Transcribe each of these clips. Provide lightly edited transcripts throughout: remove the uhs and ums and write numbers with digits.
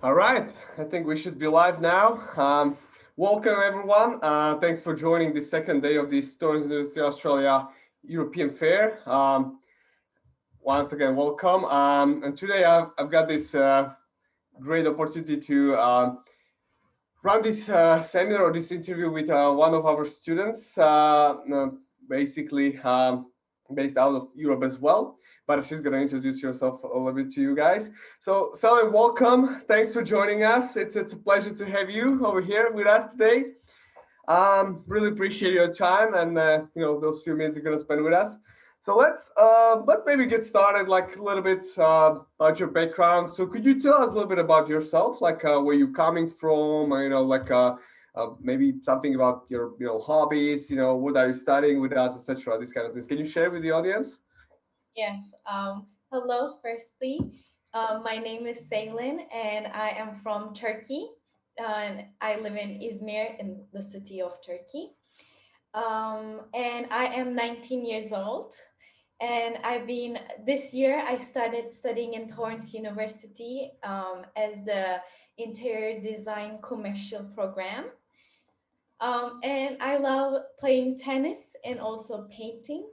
All right, I think we should be live now. Welcome everyone. Thanks for joining the second day of the Torrens University Australia European Fair. Once again, welcome. And today I've got this great opportunity to run this seminar or this interview with one of our students, basically based out of Europe as well. But she's going to introduce herself a little bit to you guys. So, Selin, welcome. Thanks for joining us. It's a pleasure to have you over here with us today. Really appreciate your time and those few minutes you're going to spend with us. So let's maybe get started, like a little bit about your background. So could you tell us a little bit about yourself, like where you're coming from, maybe something about your hobbies, what are you studying with us, etc. These kind of things. Can you share with the audience? Yes. Hello, firstly. My name is Selin, and I am from Turkey. And I live in Izmir in the city of Turkey. And I am 19 years old. And this year, I started studying in Torrens University as the interior design commercial program. And I love playing tennis and also painting.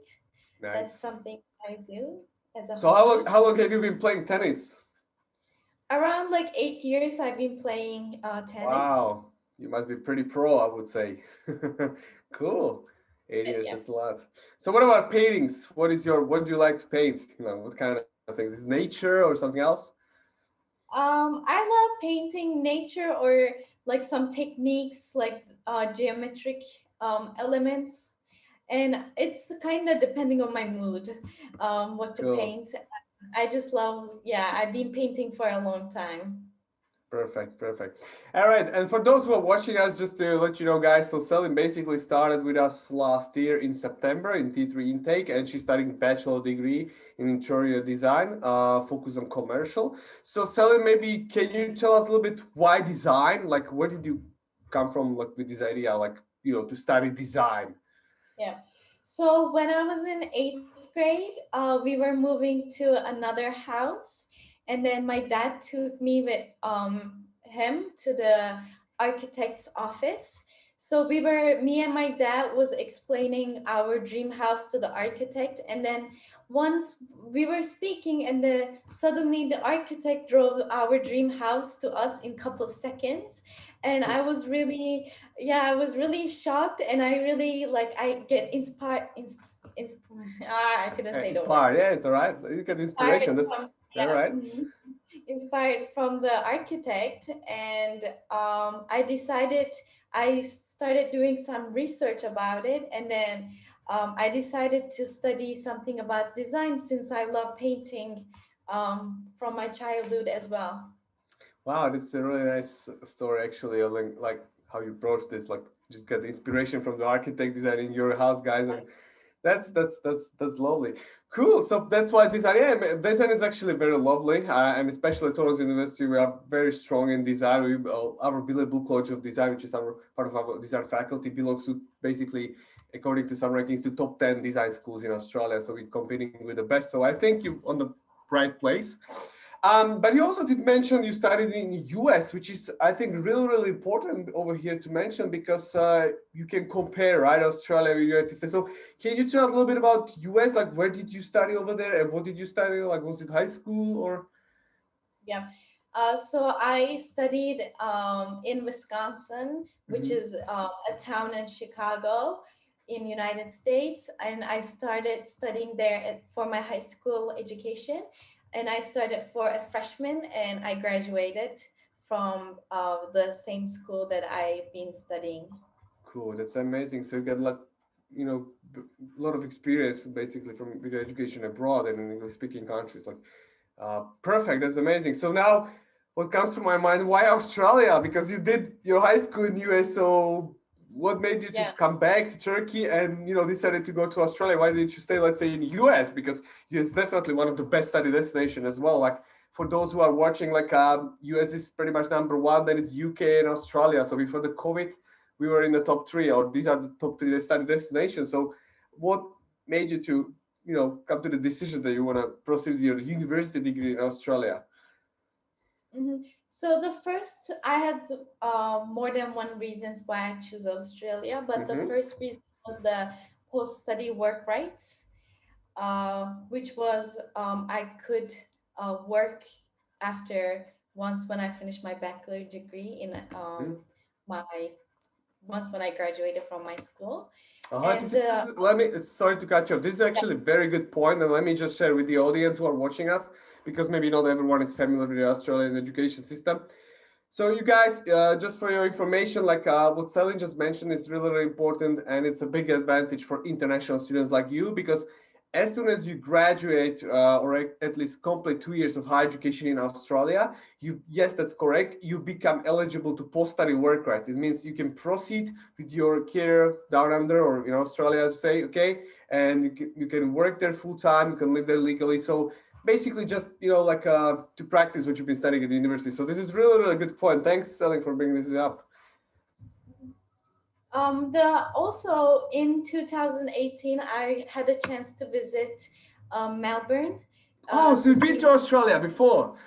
That's Nice. something I do as a So how long hobby. how long have you been playing tennis? Around like 8 years, I've been playing tennis. Wow, you must be pretty pro, I would say. Cool. 8 years, Yeah. that's a lot. So what about paintings? What do you like to paint? What kind of things? Is nature or something else? I love painting nature or like some techniques like geometric elements. And it's kind of depending on my mood, what to Cool. paint. I just love, yeah, I've been painting for a long time. Perfect, perfect. All right, and for those who are watching us, just to let you know, guys, so Selin basically started with us last year in September in T3 intake, and she's studying bachelor degree in interior design, focus on commercial. So Selin, maybe can you tell us a little bit why design? Like, where did you come from, like, with this idea, like, to study design? Yeah. So when I was in eighth grade, we were moving to another house, and then my dad took me with him to the architect's office. So me and my dad was explaining our dream house to the architect, and then once we were speaking, and suddenly the architect drove our dream house to us in couple seconds, and I was really shocked, and I really I get inspired. I couldn't say the word. Inspired, yeah, it's all right. You get Inspired inspiration. That's from all right. inspired from the architect, and I started doing some research about it, and then I decided to study something about design since I love painting from my childhood as well. Wow, that's a really nice story, actually. Like how you approach this, like just get the inspiration from the architect designing your house, guys, and that's lovely. Cool. So that's why design. Yeah, design is actually very lovely, and especially at Torrens University, we are very strong in design. Our billable college of design, which is our part of our design faculty, belongs to basically, according to some rankings, to top 10 design schools in Australia. So we're competing with the best. So I think you're on the right place. But you also did mention you studied in the US, which is, I think, really, really important over here to mention because you can compare, right, Australia with United States. So can you tell us a little bit about US? Like, where did you study over there, and what did you study? Like, was it high school or? Yeah. So I studied in Wisconsin, which Mhm. is a town in Chicago in United States, and I started studying there for my high school education, and I started for a freshman, and I graduated from the same school that I've been studying. Cool, that's amazing. So you got like, a lot of experience basically from with your education abroad and in English-speaking countries. Like, perfect. That's amazing. So now, what comes to my mind? Why Australia? Because you did your high school in US. So what made you to Yeah. come back to Turkey and decided to go to Australia? Why didn't you stay, let's say, in the US? Because US is definitely one of the best study destination as well. Like for those who are watching, like US is pretty much number one. Then it's UK and Australia. So before the COVID, we were in the top three, or these are the top three study destinations. So what made you to come to the decision that you want to proceed with your university degree in Australia? Hmm. So the first, I had more than one reasons why I choose Australia, but the Mm-hmm. first reason was the post-study work rights, which was I could work after once when I finished my bachelor degree in my once when I graduated from my school, This and is, let me, sorry to cut you off. This is yeah, actually a very good point, and let me just share with the audience who are watching us, because maybe not everyone is familiar with the Australian education system. So you guys, just for your information, like what Selin just mentioned is really, really important, and it's a big advantage for international students like you, because as soon as you graduate or at least complete 2 years of higher education in Australia, you, yes, that's correct, you become eligible to post-study work rights. It means you can proceed with your career down under, or in Australia, say, okay, and you can work there full time, you can live there legally. So basically just like to practice what you've been studying at the university. So this is really, really good point. Thanks, Selling, for bringing this up. the also in 2018, I had a chance to visit Melbourne Oh, so to you've been see to Australia before.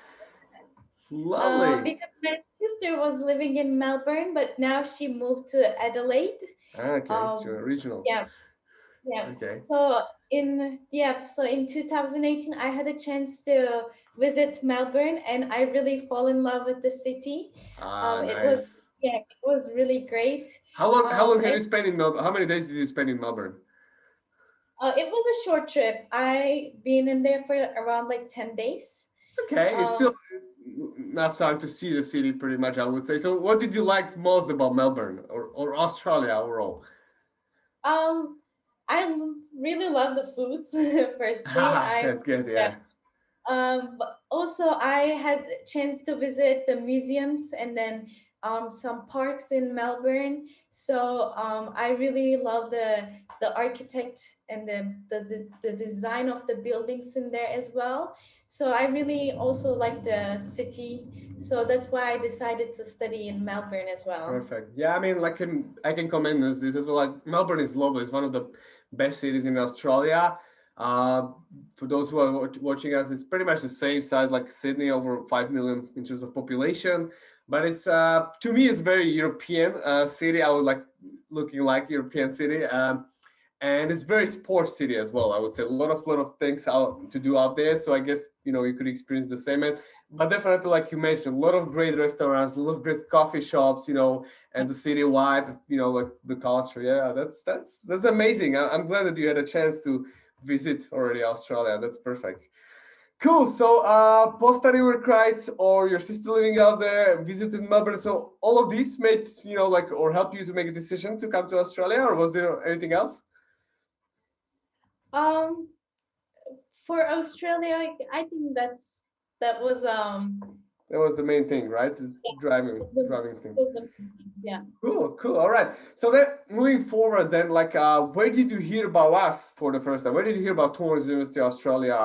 Lovely. because my sister was living in Melbourne, but now she moved to Adelaide. Okay, it's Um, your original. yeah, yeah. Okay. So in 2018, I had a chance to visit Melbourne, and I really fall in love with the city. It was Nice. Yeah, it was really great. How long have And you spent in Melbourne? How many days did you spend in Melbourne? it was a short trip. I been in there for around like 10 days. It's okay. It's still Um, enough time to see the city, pretty much, I would say. So what did you like most about Melbourne, or Australia overall? um, really love the foods. Firstly, Haha, that's good, yeah. yeah. But also I had a chance to visit the museums and then some parks in Melbourne. So I really love the architect and the design of the buildings in there as well. So I really also like the city. So that's why I decided to study in Melbourne as well. Perfect. Yeah, I mean, like, I can comment on this as well. Like, Melbourne is lovely. It's one of the best cities in Australia. Uh, for those who are watching us, it's pretty much the same size like Sydney, over 5 million in terms of population. But it's to me, it's very European city. I would like looking like European city. And it's very sports city as well. I would say a lot of things out to do out there. So I guess you could experience the same. But definitely, like you mentioned, a lot of great restaurants, a lot of great coffee shops, and the city vibe, like the culture. Yeah, that's amazing. I'm glad that you had a chance to visit already Australia. That's perfect. Cool. So, post-study work rights, or your sister living out there, visited Melbourne. So, all of these made like, or help you to make a decision to come to Australia, or was there anything else? Um, for Australia, I think that was That was the main thing, right? The driving, was the driving thing. was the yeah. Cool, cool. All right. So then, moving forward, then, like, where did you hear about us for the first time? Where did you hear about Torrens University Australia?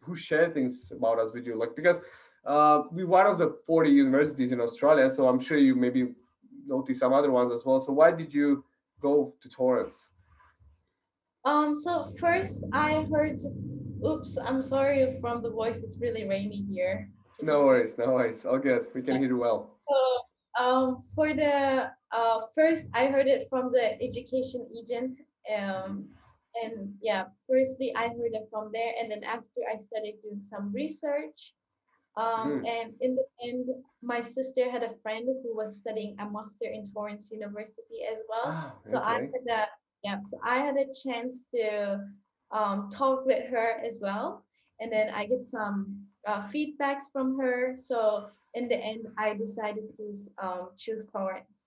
Who shared things about us with you? Like, because we're one of the 40 universities in Australia, so I'm sure you maybe noticed some other ones as well. So why did you go to Torrance? So first I heard, oops, I'm sorry from the voice. It's really rainy here. Can you No hear? worries, no worries. All good. We can Yeah. hear you well. So for the first I heard it from the education agent. Um, and yeah, firstly I heard it from there, and then after I started doing some research. Mm. And in the end, my sister had a friend who was studying a master in Torrens University as well. Ah, So okay. I had a chance to talk with her as well, and then I get some feedbacks from her. So in the end, I decided to choose Torrens.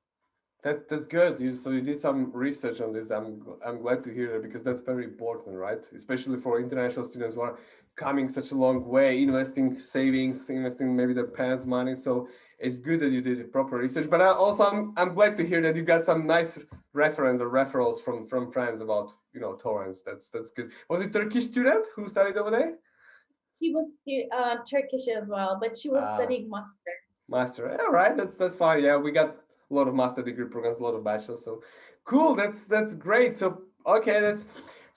That's good. So you did some research on this. I'm glad to hear that, because that's very important, right? Especially for international students who are coming such a long way, investing savings, investing maybe their parents' money. So it's good that you did the proper research. But I'm glad to hear that you got some nice reference or referrals from friends about Torrance. That's good. Was it Turkish student who studied over there? She was Turkish as well, but she was Ah, studying master. master. All right, that's fine. Yeah, we got a lot of master degree programs, a lot of bachelors. So cool. That's great. So okay,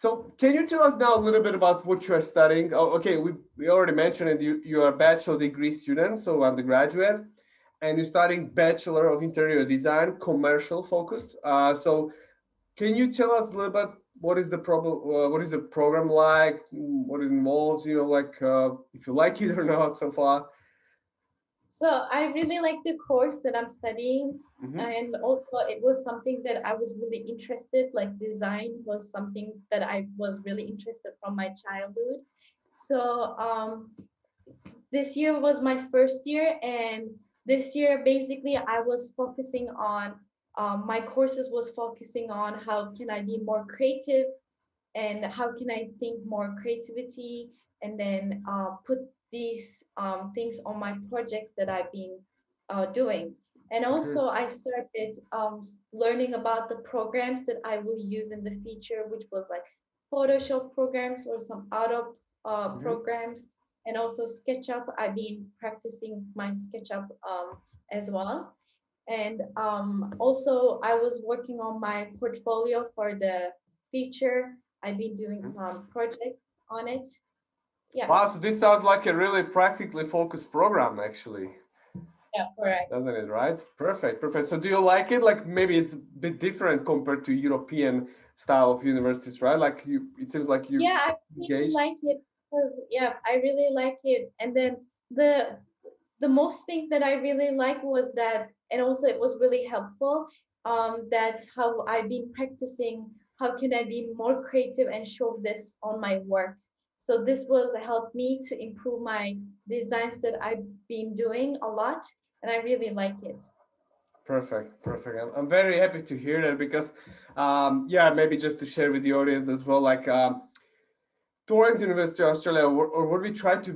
So can you tell us now a little bit about what you are studying? Oh, okay, we already mentioned it. You are a bachelor degree student, so undergraduate, and you're studying Bachelor of Interior Design, commercial focused. So can you tell us a little bit what is the problem? What is the program like? What it involves? Like if you like it or not so far. So I really like the course that I'm studying. Hmm. And also it was something that I was really interested, like design was something that I was really interested from my childhood. So this year was my first year, and this year basically I was focusing on my courses was focusing on how can I be more creative and how can I think more creativity and then put these things on my projects that I've been doing. And Hmm. also I started learning about the programs that I will use in the future, which was like Photoshop programs or some auto Hmm. programs, and also SketchUp. I've been practicing my SketchUp as well. And also, I was working on my portfolio for the future. I've been doing some projects on it. Yeah, Wow, so this sounds like a really practically focused program, actually. yeah, correct. Doesn't it, right? Perfect, perfect. So do you like it? Like maybe it's a bit different compared to European style of universities, right? Like it seems like you Yeah, I really engaged. like it because yeah, I really like it. And then the the most thing that I really like was that, and also it was really helpful. That how I've been practicing. How can I be more creative and show this on my work? So this was helped me to improve my designs that I've been doing a lot, and I really like it. Perfect, perfect. I'm very happy to hear that because, yeah, maybe just to share with the audience as well, like Torrens University Australia, or what we try to,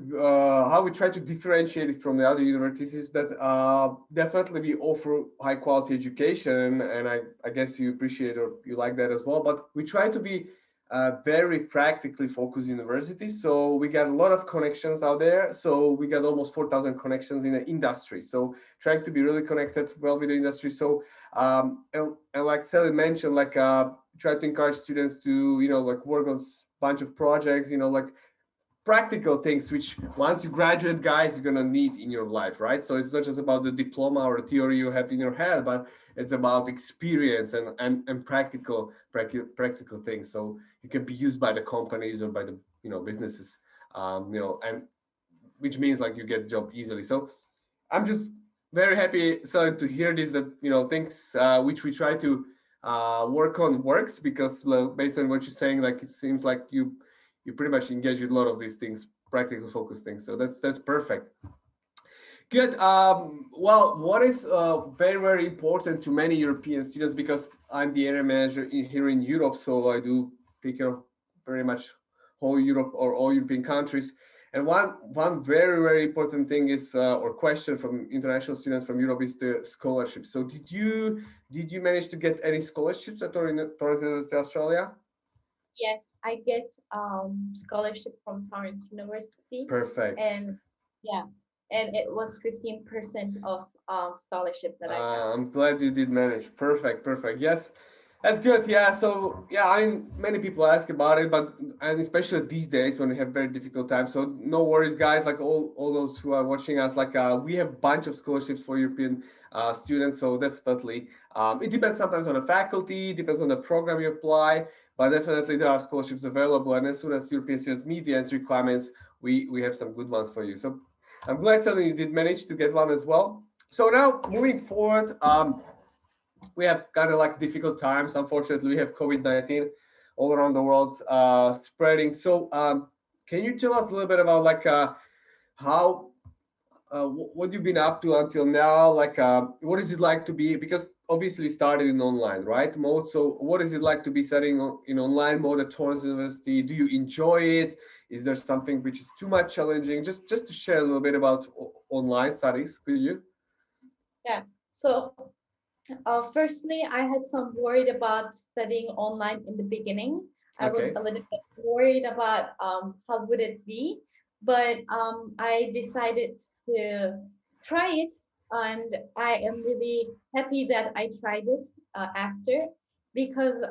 how we try to differentiate it from the other universities is that definitely we offer high quality education, and I guess you appreciate or you like that as well. But we try to be very practically focused university, so we got a lot of connections out there. So we got almost 4,000 connections in the industry. So trying to be really connected well with the industry. So and like Selin mentioned, like try to encourage students to like work on bunch of projects, like practical things which once you graduate, guys, you're gonna need in your life, right? So it's not just about the diploma or the theory you have in your head, but it's about experience and practical things, so you can be used by the companies or by the businesses, and which means like you get job easily. So I'm just very happy, so to hear this, that things which we try to work on works, because based on what you're saying, like it seems like you pretty much engage with a lot of these things, practical focus things. So that's perfect. Good. Well, what is very, very important to many European students, because I'm the area manager here in Europe, so I do take care of pretty much whole Europe or all European countries. And one very, very important thing is, or question from international students from Europe, is the scholarship. So did you manage to get any scholarships at Torrens University Australia? Yes, I get scholarship from Torrens University, Perfect. and yeah, and it was 15% of scholarship that I got. I'm glad you did manage. Perfect, perfect. Yes, that's good. Yeah. So yeah, I mean, many people ask about it, but and especially these days when we have very difficult times. So no worries, guys. Like all those who are watching us, like we have bunch of scholarships for European students. So definitely, it depends sometimes on the faculty, depends on the program you apply, but definitely there are scholarships available. And as soon as European students meet the entry requirements, we have some good ones for you. So I'm glad that you did manage to get one as well. So now moving forward, we have kind of like difficult times. Unfortunately, we have COVID-19 all around the world spreading. So can you tell us a little bit about like how what you've been up to until now? Like what is it like to be, because obviously you started in online, right, mode. So what is it like to be studying in online mode at Torrens University? Do you enjoy it? Is there something which is too much challenging? Just to share a little bit about online studies, could you? Yeah. So firstly, I had some worried about studying online in the beginning. I was Okay. a little bit worried about how would it be, but I decided to try it, and I am really happy that I tried it after, because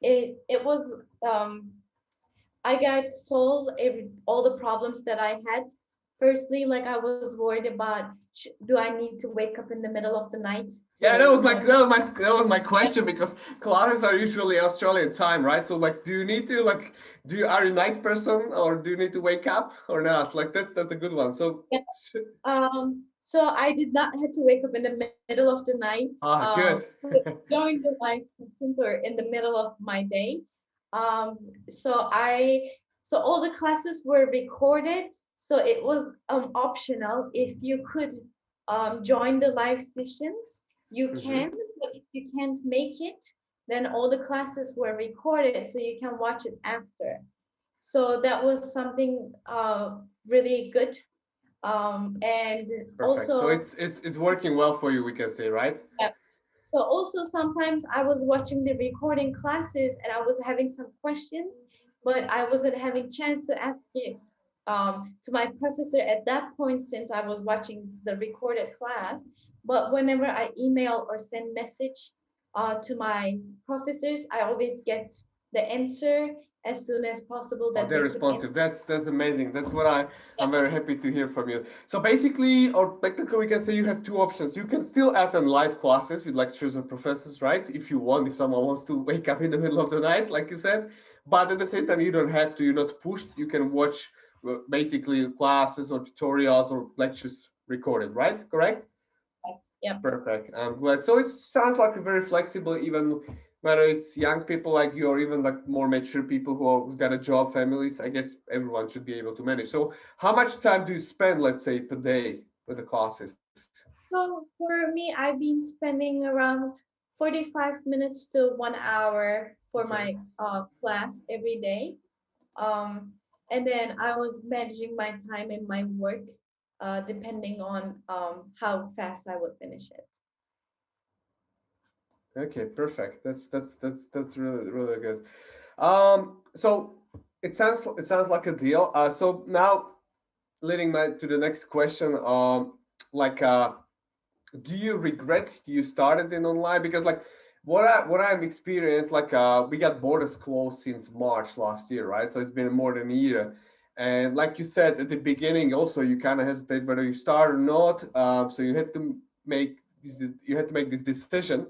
it was um, I got solved all the problems that I had. Firstly, like I was worried about, do I need to wake up in the middle of the night Yeah, to join? that was my question because classes are usually Australian time, right? So like, do you need to like, are you a night person or do you need to wake up or not? Like that's a good one. So Yeah. So I did not have to wake up in the middle of the night. good. During the live sessions or in the middle of my day. Um, so I so all the classes were recorded. So it was optional. If you could join the live sessions, you Mhm. can. But if you can't make it, then all the classes were recorded, so you can watch it after. So that was something really good. And Perfect. So also, it's working well for you, we can say, right? yeah, so also sometimes I was watching the recording classes and I was having some questions, but I wasn't having chance to ask it to my professor at that point since I was watching the recorded class. But whenever I email or send message to my professors, I always get the answer as soon as possible Oh, that they're they could answer. responsive. That's amazing. That's what I'm very happy to hear from you. So basically, or technically, we can say you have two options. You can still attend live classes with lecturers or professors, right? If you want, if someone wants to wake up in the middle of the night, like you said. But at the same time, you don't have to. You're not pushed. You can watch basically classes or tutorials or lectures recorded, right? Correct? Yeah. Perfect. I'm glad. So it sounds like a very flexible, even whether it's young people like you or even like more mature people who's got a job, families. I guess everyone should be able to manage. So how much time do you spend, let's say, per day with the classes? So for me, I've been spending around 45 minutes to 1 hour for Okay. my class every day. Um, and then I was managing my time and my work depending on how fast I would finish it. Okay, perfect. That's really good. So it sounds like a deal. So now leading to the next question. Like do you regret you started in online? Because like what I've experienced, like we got borders closed since March last year, right? So it's been more than a year. And like you said at the beginning, also you kind of hesitate whether you start or not. So you had to make this decision,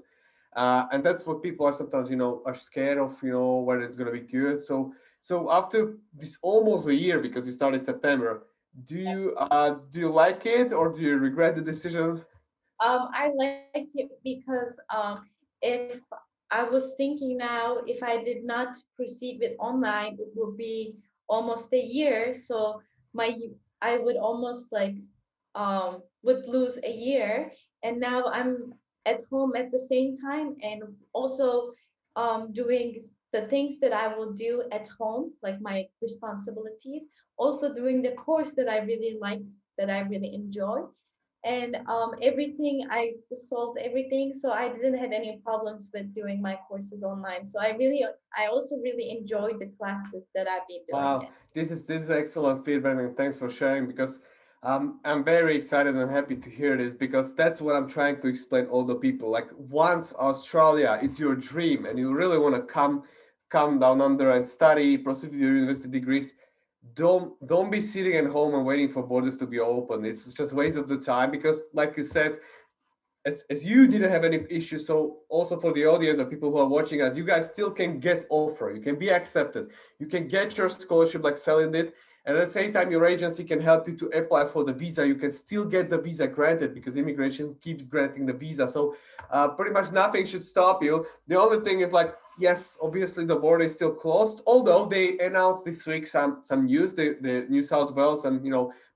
and that's what people are sometimes, are scared of, whether it's going to be good. So after this almost a year, because you started September, do you like it or do you regret the decision? I like it because if I was thinking now, if I did not proceed with online, it would be almost a year. So my I would almost like would lose a year, and now I'm at home at the same time, and also doing the things that I will do at home, like my responsibilities, also doing the course that I really like, that I really enjoy, and everything I solved everything, so I didn't have any problems with doing my courses online. So I also really enjoyed the classes that I've been doing Wow, it. this is excellent feedback, and thanks for sharing because I'm very excited and happy to hear this because that's what I'm trying to explain all the people. Like once Australia is your dream and you really want to come down under and study, proceed with your university degrees, don't be sitting at home and waiting for borders to be open. It's just waste of the time because, like you said, as you didn't have any issues, so also for the audience or people who are watching us, you guys still can get offer, you can be accepted, you can get your scholarship like Selin did, and at the same time your agency can help you to apply for the visa. You can still get the visa granted because immigration keeps granting the visa. So pretty much nothing should stop you. The only thing is like, yes, obviously the border is still closed, although they announced this week some news. The New South Wales and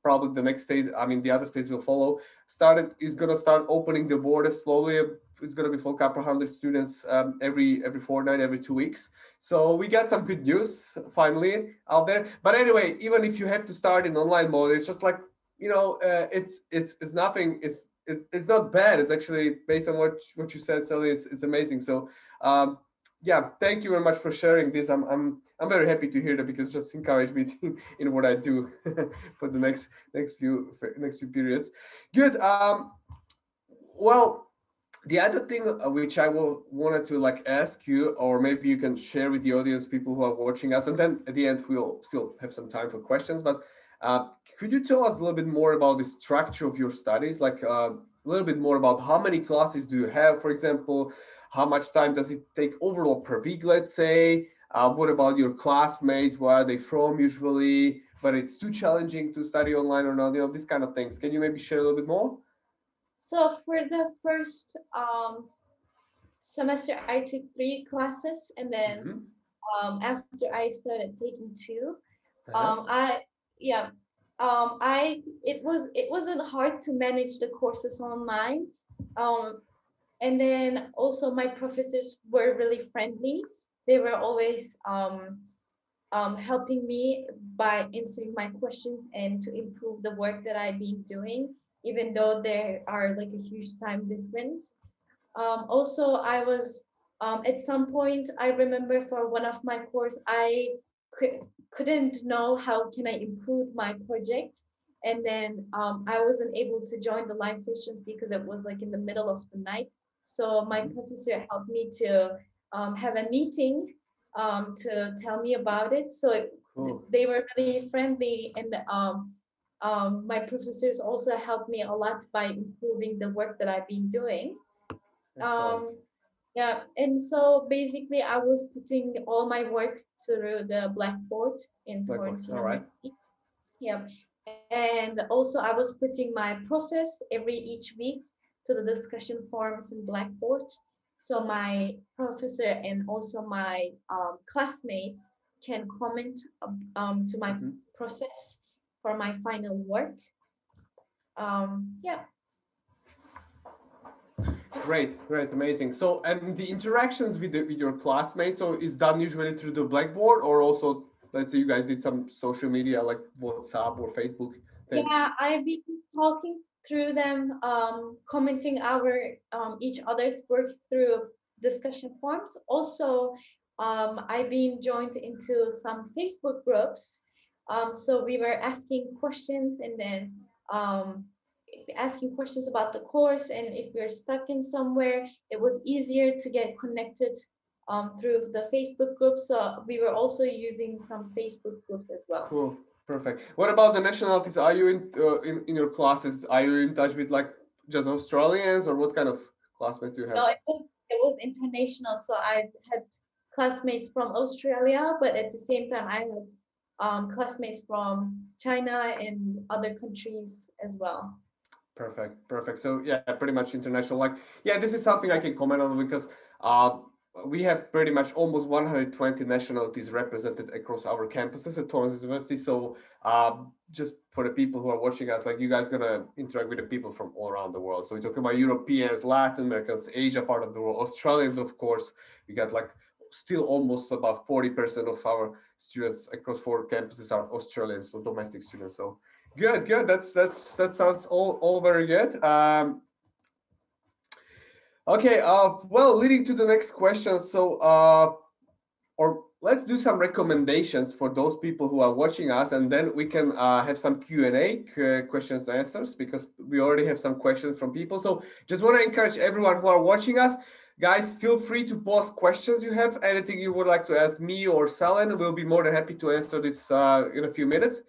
probably the next state, I mean the other states will follow, started is going to start opening the borders slowly. It's going to be for a couple hundred students every fortnight, every 2 weeks. So we got some good news finally out there. But anyway, even if you have to start in online mode, it's just like it's nothing. It's not bad. It's actually based on what you said, Sally. It's amazing. So yeah, thank you very much for sharing this. I'm very happy to hear that because it just encouraged me to, in what I do for the next few periods. Good. Well, The other thing which I wanted to like ask you, or maybe you can share with the audience, people who are watching us, and then at the end we'll still have some time for questions. But could you tell us a little bit more about the structure of your studies? Like a little bit more about how many classes do you have, for example, how much time does it take overall per week, let's say? What about your classmates? Where are they from usually? But it's too challenging to study online or not? You know, these kind of things. Can you maybe share a little bit more? So for the first semester, I took 3 classes, and then Mm-hmm. after I started taking 2. Uh-huh. I yeah, I it wasn't hard to manage the courses online. Um, and then also my professors were really friendly. They were always helping me by answering my questions and to improve the work that I've been doing, even though there are like a huge time difference. Also, I was at some point, I remember for one of my course, I could, couldn't know how can I improve my project. And then I wasn't able to join the live sessions because it was like in the middle of the night. So my Mhm. professor helped me to have a meeting to tell me about it. So Cool. they were really friendly, and my professors also helped me a lot by improving the work that I've been doing. Excellent. Um, yeah, and so basically, I was putting all my work through the Blackboard in Blackboard. Torrens All right. University. Yeah, and also I was putting my process each week to the discussion forums in Blackboard, so my professor and also my classmates can comment to my Mhm. process for my final work. Yeah. Great, great, amazing. So, and the interactions with with your classmates, so is done usually through the Blackboard, or also, let's say you guys did some social media like WhatsApp or Facebook thing. Yeah, I've been talking through them, commenting our each other's works through discussion forums. Also, I've been joined into some Facebook groups. So we were asking questions, and then um, asking questions about the course. And if we're stuck in somewhere, it was easier to get connected through the Facebook groups. So we were also using some Facebook groups as well. Cool, perfect. What about the nationalities? Are you in your classes? Are you in touch with like just Australians, or what kind of classmates do you have? No, it was international. So I had classmates from Australia, but at the same time, I had classmates from China and other countries as well. Perfect, perfect. So yeah, pretty much international. Like, yeah, this is something I can comment on because uh, we have pretty much almost 120 nationalities represented across our campuses at Torrens University. So just for the people who are watching us, like you guys gonna interact with the people from all around the world. So we're talking about Europeans, Latin Americans, Asia part of the world, Australians, of course. We got like still almost about 40% of our students across 4 campuses are Australians, so domestic students. So good, good. That sounds all very good. Okay. Well, leading to the next question. So, or let's do some recommendations for those people who are watching us, and then we can have some Q&A, questions and answers, because we already have some questions from people. So, just want to encourage everyone who are watching us, guys. Feel free to post questions you have. Anything you would like to ask me or Selin, we'll be more than happy to answer this in a few minutes.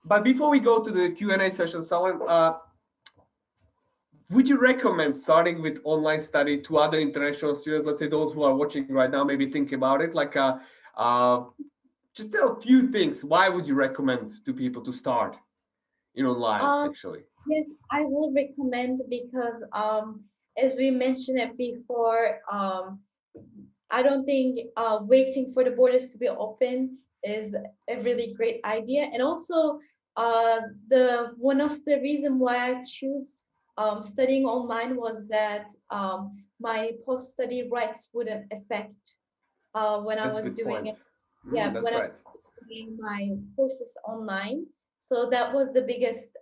But before we go to the Q&A session, Selin, would you recommend starting with online study to other international students? Let's say those who are watching right now, maybe think about it. Like, uh, just a few things. Why would you recommend to people to start in online? Um, Actually, yes, I will recommend because as we mentioned it before, I don't think waiting for the borders to be open is a really great idea. And also, the one of the reason why I choose studying online was that my post-study rights wouldn't affect when I that's a was good doing point. it. Yeah, That's when I right. was doing my courses online. So that was the biggest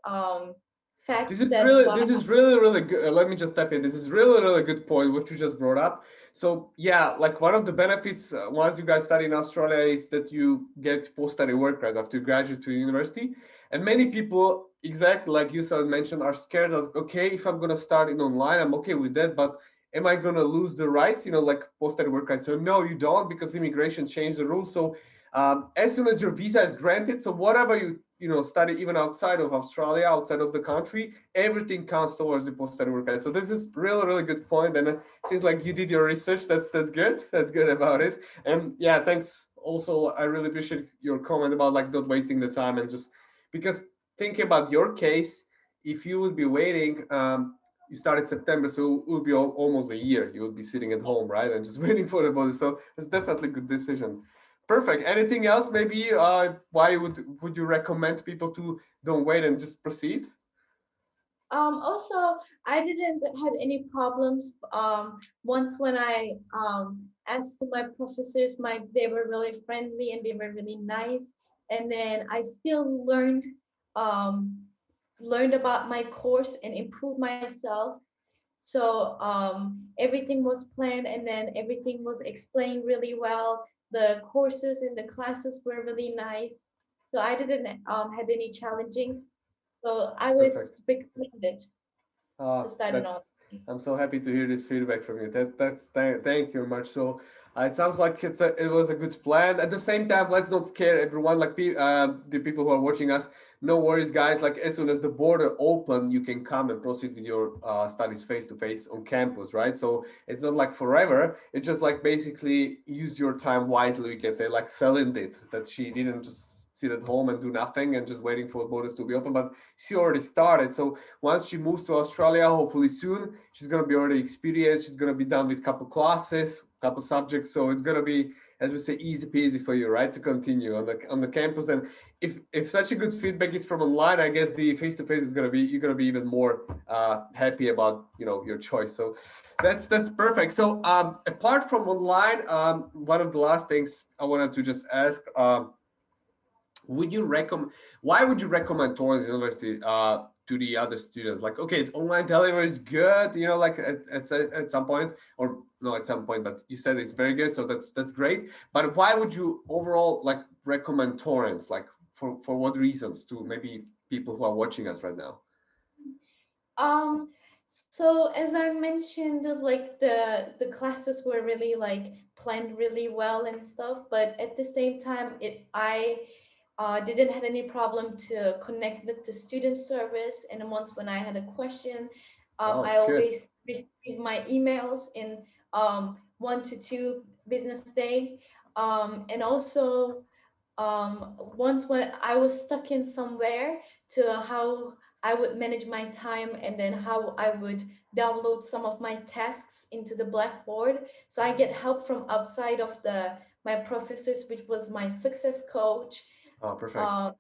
fact that why. This is really good. Let me just step in. This is really good point what you just brought up. So yeah, like one of the benefits once you guys study in Australia is that you get post-study work rights after you graduate to university. And many people, exactly like you said mentioned, are scared of, okay, if I'm gonna start in online, I'm okay with that, but am I going to lose the rights, like post-study work rights? So no, you don't, because immigration changed the rules. So as soon as your visa is granted, so whatever you study, even outside of Australia, outside of the country, everything counts towards the post-study work rights. So this is really, really good point. And it seems like you did your research. That's good. That's good about it. And yeah, thanks. Also, I really appreciate your comment about like not wasting the time, and just because thinking about your case, if you would be waiting, you started September, so it would be almost a year. You would be sitting at home, right, and just waiting for the body. So it's definitely a good decision. Perfect. Anything else? Maybe why would you recommend people to don't wait and just proceed? Also, I didn't had any problems. Once when I asked my professors, they were really friendly and they were really nice. And then I still um, learned about my course and improved myself. So everything was planned and then everything was explained really well. The courses and the classes were really nice. So I didn't had any challenging. So I would Perfect. recommend it to start an That's. online. I'm so happy to hear this feedback from you. Thank you very much. So it sounds like it was a good plan. At the same time, let's not scare everyone. Like the people who are watching us, no worries, guys. Like as soon as the border open, you can come and proceed with your studies face to face on campus, right? So it's not like forever. It's just like basically use your time wisely. We can say like Selin did, that she didn't just sit at home and do nothing and just waiting for borders to be open, but she already started. So once she moves to Australia, hopefully soon, she's gonna be already experienced. She's gonna be done with a couple classes, couple subjects. So it's gonna be, as we say, easy peasy for you, right, to continue on the campus. And if such a good feedback is from online, I guess the face to face is gonna be, you're gonna be even more happy about your choice. So that's perfect. So apart from online, one of the last things I wanted to just ask. Would you recommend, why would you recommend Torrens University to the other students? Like, okay, it's online delivery is good, like at some point, or no, at some point, but you said it's very good, so that's great. But why would you overall like recommend Torrens? Like, for what reasons to maybe people who are watching us right now? Um, so as I mentioned, like the classes were really like planned really well and stuff, but at the same time, I didn't had any problem to connect with the student service. And once when I had a question, I Oh, good. always receive my emails in 1 to 2 business day. And also once when I was stuck in somewhere, to how I would manage my time and then how I would download some of my tasks into the Blackboard. So I get help from outside of the my professors, which was my success coach. Oh, perfect. And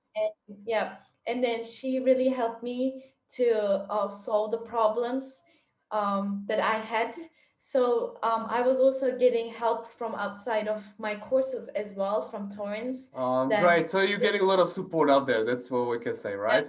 yeah, and then she really helped me to solve the problems that I had. So I was also getting help from outside of my courses as well from Torrance. That Great. So you're getting a lot of support out there. That's what we can say, yeah, right?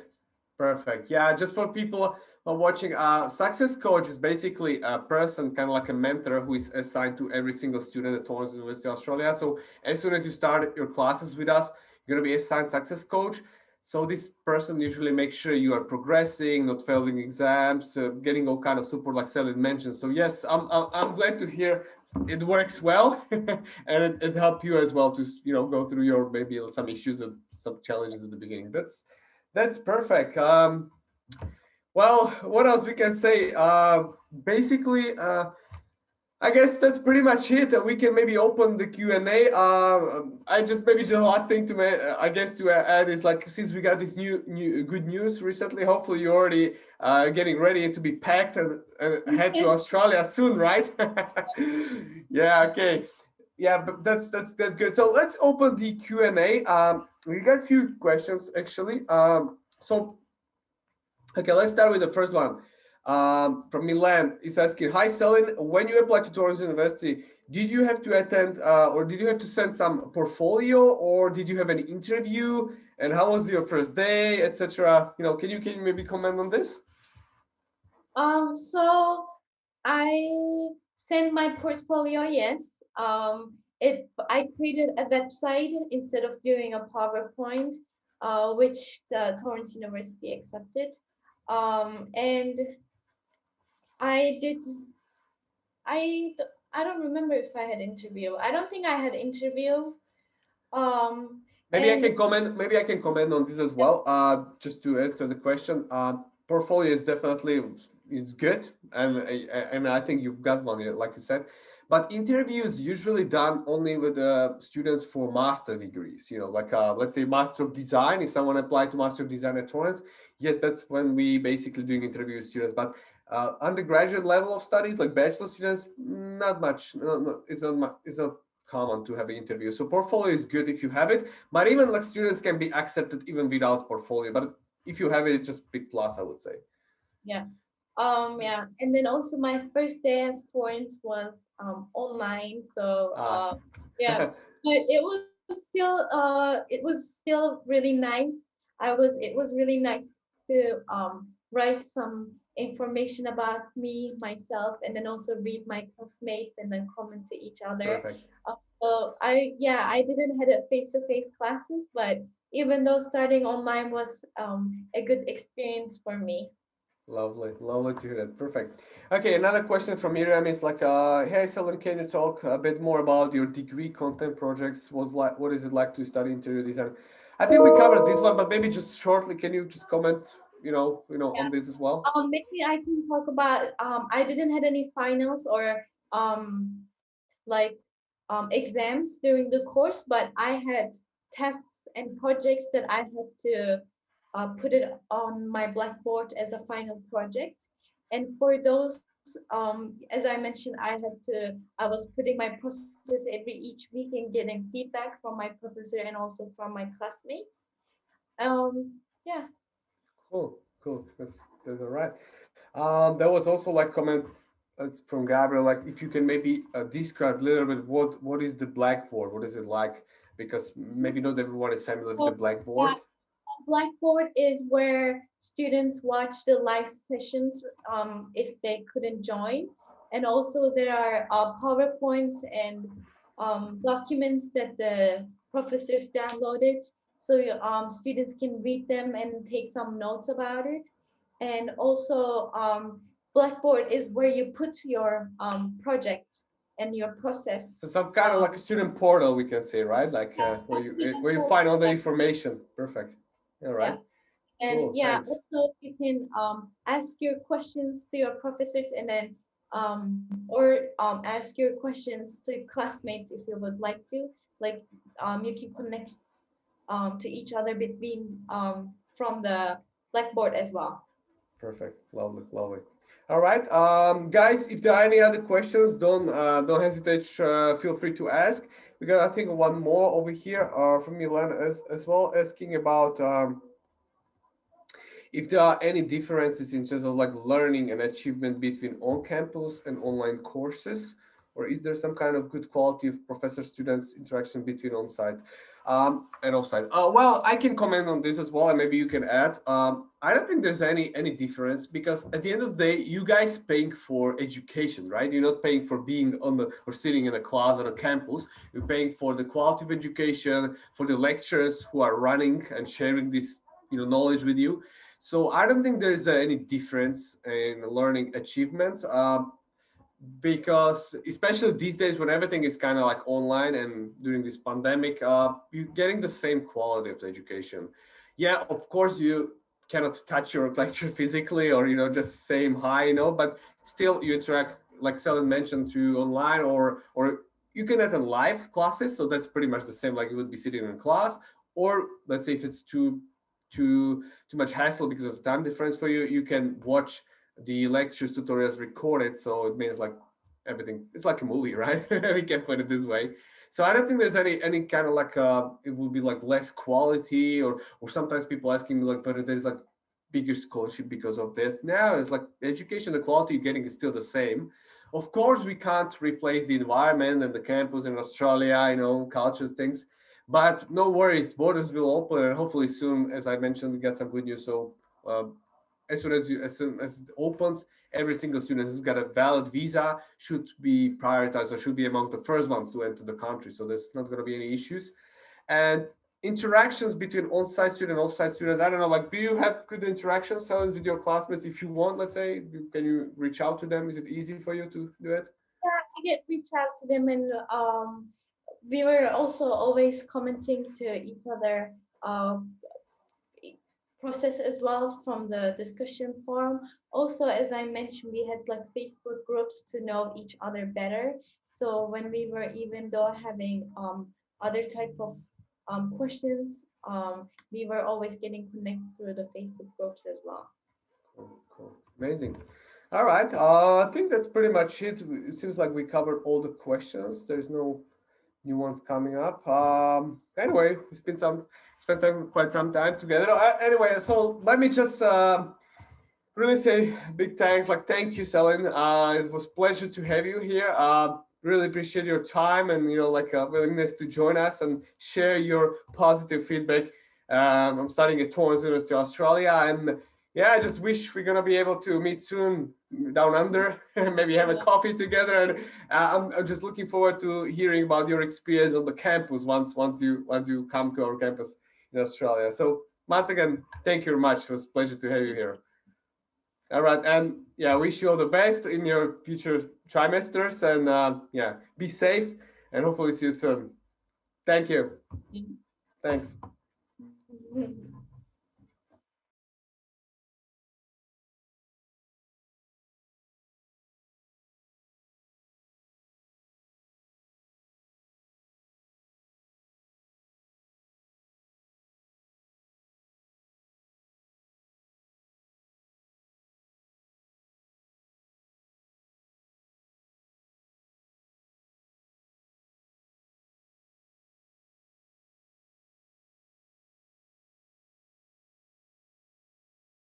Perfect. Yeah, just for people who are watching, success coach is basically a person, kind of like a mentor, who is assigned to every single student at Torrens University Australia. So as soon as you start your classes with us, you're gonna be assigned success coach. So this person usually makes sure you are progressing, not failing exams, getting all kind of support, like Selin mentioned. So yes, I'm glad to hear it works well, and it helped you as well to go through your maybe some issues and some challenges at the beginning. That's perfect. Well, what else we can say? Basically, I guess that's pretty much it. We can maybe open the Q&A. I just maybe the last thing to I guess to add is, like, since we got this new good news recently, hopefully you're already getting ready to be packed and head to Australia soon, right? Yeah. Okay. Yeah, but that's good. So let's open the Q&A. We got a few questions actually. So okay, let's start with the first one. From Milan, is asking, "Hi, Selin. When you applied to Torrens University, did you have to attend, or did you have to send some portfolio, or did you have an interview? And how was your first day, etc.? Can you maybe comment on this?" so I sent my portfolio, yes. I created a website instead of doing a PowerPoint, which the Torrance University accepted. And I did I d- I don't remember if I had interview. I don't think I had interview. Maybe I And can comment. Maybe I can comment on this as well. Just to answer the question, portfolio is definitely it's good, and I think you've got one, like you said. But interviews usually done only with students for master degrees. You know, like let's say Master of Design. If someone applied to Master of Design at Torrance, yes, that's when we basically doing interview with students. But undergraduate level of studies, like bachelor students, not much. No, it's not. It's not common to have an interview. So portfolio is good if you have it, but even like students can be accepted even without portfolio. But if you have it, it's just big plus, I would say. yeah. Yeah. And then also my first day as Torrance was online. So Ah, yeah, but it was still really nice. It was really nice to write some information about me, myself, and then also read my classmates and then comment to each other. perfect. So I didn't had a face-to-face classes, but even though starting online was a good experience for me. Lovely, lovely to hear that. Perfect. Okay, another question from Miriam is like, hey, Selin, can you talk a bit more about your degree content projects? What is it like to study interior design? I think we covered this one, but maybe just shortly, can you just comment, on this as well? Maybe I can talk about I didn't had any finals or like exams during the course, but I had tests and projects that I had to put it on my blackboard as a final project. And for those, as I mentioned, I was putting my process each week and getting feedback from my professor and also from my classmates. Yeah. Cool, cool. That's all right. There was also like comment from Gabriel, like if you can maybe describe a little bit what is the blackboard, what is it like? Because maybe not everyone is familiar with the So yeah, blackboard. Blackboard is where students watch the live sessions if they couldn't join. And also there are PowerPoints and documents that the professors downloaded. So students can read them and take some notes about it. And also Blackboard is where you put your project and your process. So some kind of like a student portal, we can say, right? Like where you find all the information. Perfect. All Yeah. right. And Cool. yeah, Thanks. also you can ask your questions to your professors and then ask your questions to classmates if you would like to. Like you can connect to each other between from the Blackboard as well. Perfect. Lovely. Lovely. All right, guys. If there are any other questions, don't hesitate. Feel free to ask. We got I think one more over here from Milan as well, asking about if there are any differences in terms of like learning and achievement between on-campus and online courses, or is there some kind of good quality of professor-students interaction between on-site and off-site? Well, I can comment on this as well, and maybe you can add. I don't think there's any difference because at the end of the day, you guys paying for education, right? You're not paying for being on the or sitting in a class on a campus. You're paying for the quality of education, for the lecturers who are running and sharing this knowledge with you. So I don't think there's any difference in learning achievements because especially these days when everything is kind of like online and during this pandemic, you're getting the same quality of the education. Yeah, of course you cannot touch your lecture physically or just same hi, but still you interact like Selin mentioned through online or you can attend live classes. So that's pretty much the same like you would be sitting in class. Or let's say if it's too much hassle because of time difference for you, you can watch the lectures tutorials recorded. So it means like everything, it's like a movie, right? We can put it this way. So I don't think there's any kind of like it will be like less quality or sometimes people asking me like whether there's like bigger scholarship because of this. Now it's like education, the quality you're getting is still the same. Of course we can't replace the environment and the campus in Australia, cultures, things, but no worries, borders will open, and hopefully soon, as I mentioned, we get some good news. So as soon as it opens, every single student who's got a valid visa should be prioritized or should be among the first ones to enter the country. So there's not going to be any issues. And interactions between on-site student and off-site students, I don't know, like, do you have good interactions with your classmates? If you want, let's say, can you reach out to them? Is it easy for you to do it? did reach out to them, and we were also always commenting to each other process as well from the discussion forum. Also, as I mentioned, we had like Facebook groups to know each other better. So when we were even though having other type of questions, we were always getting connected through the Facebook groups as well. Cool. Amazing. All right. I think that's pretty much it. It seems like we covered all the questions. There's no new ones coming up. Anyway, we spent quite some time together. Anyway, so let me just really say big thanks. Like, thank you, Selin. It was pleasure to have you here. Really appreciate your time and willingness to join us and share your positive feedback. I'm studying at Torrens University Australia, and yeah, I just wish we're gonna be able to meet soon down under, maybe have a Yeah. coffee together. And I'm just looking forward to hearing about your experience on the campus once you come to our campus in Australia. So once again, thank you very much. It was a pleasure to have you here. All right, and yeah, wish you all the best in your future trimesters, and yeah, be safe, and hopefully see you soon. Thank you. Thanks.